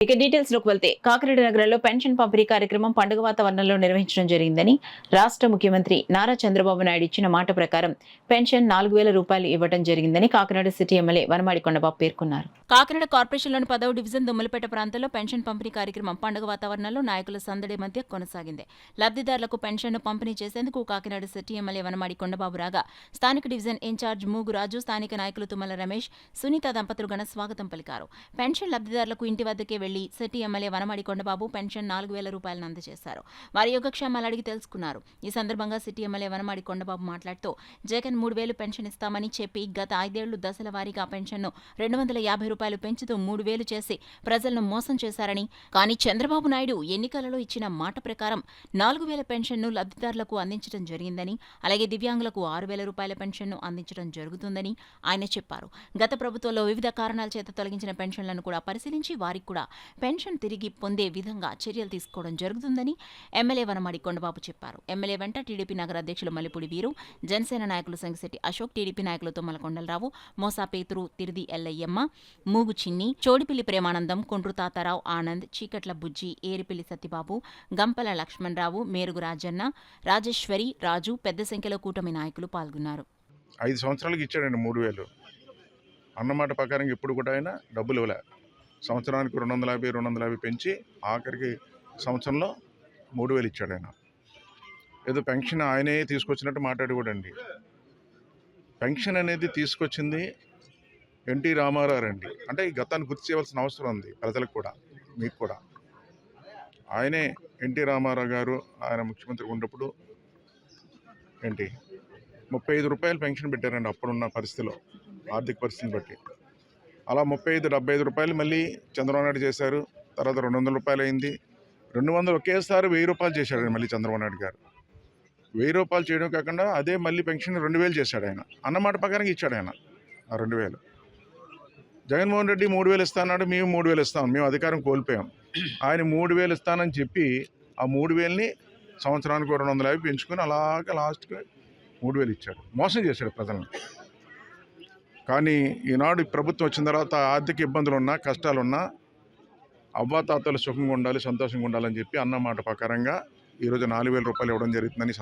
ఇక డీటెయిల్స్ లోకి వెళ్తే కాకినాడ నగరంలో పెన్షన్ పంపిణీ కార్యక్రమం పండుగ వాతావరణంలో నిర్వహించడం జరిగిందని రాష్ట్ర ముఖ్యమంత్రి నారా చంద్రబాబు నాయుడు ఇచ్చిన మాట ప్రకారం పెన్షన్ 4,000 రూపాయలు ఇవ్వడం జరిగిందని కాకినాడ సిటీ ఎమ్మెల్యే వనమాడి కొండబాబు పేర్కొన్నారు. కాకినాడ కార్పొరేషన్లోని 10వ డివిజన్ దుమ్మలపేట ప్రాంతంలో పెన్షన్ పంపిణీ కార్యక్రమం పండుగ వాతావరణంలో నాయకుల సందడి మధ్య కొనసాగింది. లబ్ధిదారులకు పెన్షన్ను పంపిణీ చేసేందుకు కాకినాడ సిటీ ఎమ్మెల్యే వనమాడి కొండబాబు రాగా స్థానిక డివిజన్ ఇన్ఛార్జ్ మూగు రాజు, స్థానిక నాయకులు తుమ్మల రమేష్, సునీత దంపతులు ఘన స్వాగతం పలికారు. పెన్షన్ లబ్ధిదారులకు ఇంటి వద్దకే వెళ్లి city MLA Vanamadi Kondababu pension 4,000 రూపాయలను అందజేశారు. వారి యోగక్షేమాలు అడిగి తెలుసుకున్నారు. ఈ సందర్భంగా సిటీ ఎమ్మెల్యే వనమాడి కొండబాబు మాట్లాడుతూ జగన్ 3,000 పెన్షన్ ఇస్తామని చెప్పి గత 5 ఏళ్లు దశల వారీగా పెన్షన్ను 250 రూపాయలు పెంచుతూ 3,000 చేసి ప్రజలను మోసం చేశారని, కానీ చంద్రబాబు నాయుడు ఎన్నికలలో ఇచ్చిన మాట ప్రకారం 4,000 పెన్షన్ను లబ్ధిదారులకు అందించడం జరిగిందని, అలాగే దివ్యాంగులకు 6,000 రూపాయల పెన్షన్ను అందించడం జరుగుతుందని ఆయన చెప్పారు. గత ప్రభుత్వంలో వివిధ కారణాల చేత తొలగించిన పెన్షన్లను కూడా పరిశీలించి వారికి కూడా పెన్షన్ తిరిగి పొందే విధంగా చర్యలు తీసుకోవడం జరుగుతుందని ఎమ్మెల్యే వనమాడి కొండబాబు చెప్పారు. ఎమ్మెల్యే వెంట టీడీపీ నగర అధ్యక్షులు మల్లిపూడి వీరు, జనసేన నాయకులు సంగిశెట్టి అశోక్, టీడీపీ నాయకులు తుమ్మల కొండలరావు, మోసా పేతురు, తిరిది ఎల్లయ్యమ్మ, మూగు చిన్ని, చోడిపిల్లి ప్రేమానందం, కొండ్రు తాతారావు, ఆనంద్, చీకట్ల బుజ్జి, ఏరిపిల్లి సత్యబాబు, గంపల లక్ష్మణరావు, మేరుగు రాజన్న, రాజేశ్వరి, రాజు పెద్ద సంఖ్యలో కూటమి నాయకులు పాల్గొన్నారు. 5 సంవత్సరాలకి ఇచ్చాడండి 3,000 అన్నమాట ప్రకారం. ఇప్పుడు కూడా ఆయన డబ్బులు ఇవ్వలే. సంవత్సరానికి 250 పెంచి ఆఖరికి సంవత్సరంలో 3,000 ఇచ్చాడు ఆయన. ఏదో పెన్షన్ ఆయనే తీసుకొచ్చినట్టు మాట్లాడకూడండి. పెన్షన్ అనేది తీసుకొచ్చింది ఎన్టీ రామారావు అండి. అంటే ఈ గతాన్ని గుర్తు చేయవలసిన అవసరం ఉంది ప్రజలకు కూడా, మీకు కూడా. ఆయనే ఎన్టీ రామారావు గారు ఆయన ముఖ్యమంత్రి ఉన్నప్పుడు 35 రూపాయలు పెన్షన్ పెట్టారండి అప్పుడున్న పరిస్థితిలో, ఆర్థిక పరిస్థితిని బట్టి. అలా 75 రూపాయలు మళ్ళీ చంద్రబాబు నాయుడు చేశారు. తర్వాత 200 రూపాయలు అయింది. 200 ఒకేసారి 1,000 రూపాయలు చేశాడు మళ్ళీ చంద్రబాబు నాయుడు గారు. 1,000 రూపాయలు చేయడం కాకుండా అదే మళ్ళీ పెన్షన్ 2,000 చేశాడు ఆయన. అన్నమాట ప్రకారం ఇచ్చాడు ఆయన ఆ 2,000. జగన్మోహన్ రెడ్డి 3,000 ఇస్తాన్నాడు, మేము 3,000 ఇస్తాం, మేము అధికారం కోల్పోయాం. ఆయన 3,000 ఇస్తానని చెప్పి ఆ 3,000ని సంవత్సరానికి 250 పెంచుకొని అలాగే లాస్ట్కి 3,000 ఇచ్చాడు. మోసం చేశాడు ప్రజలను. కానీ ఈనాడు ప్రభుత్వం వచ్చిన తర్వాత ఆర్థిక ఇబ్బందులు ఉన్నా, కష్టాలున్నా అవ్వాతాతలు సుఖంగా ఉండాలి, సంతోషంగా ఉండాలని చెప్పి అన్నమాట ప్రకారంగా ఈరోజు 4,000 రూపాయలు ఇవ్వడం జరుగుతుందని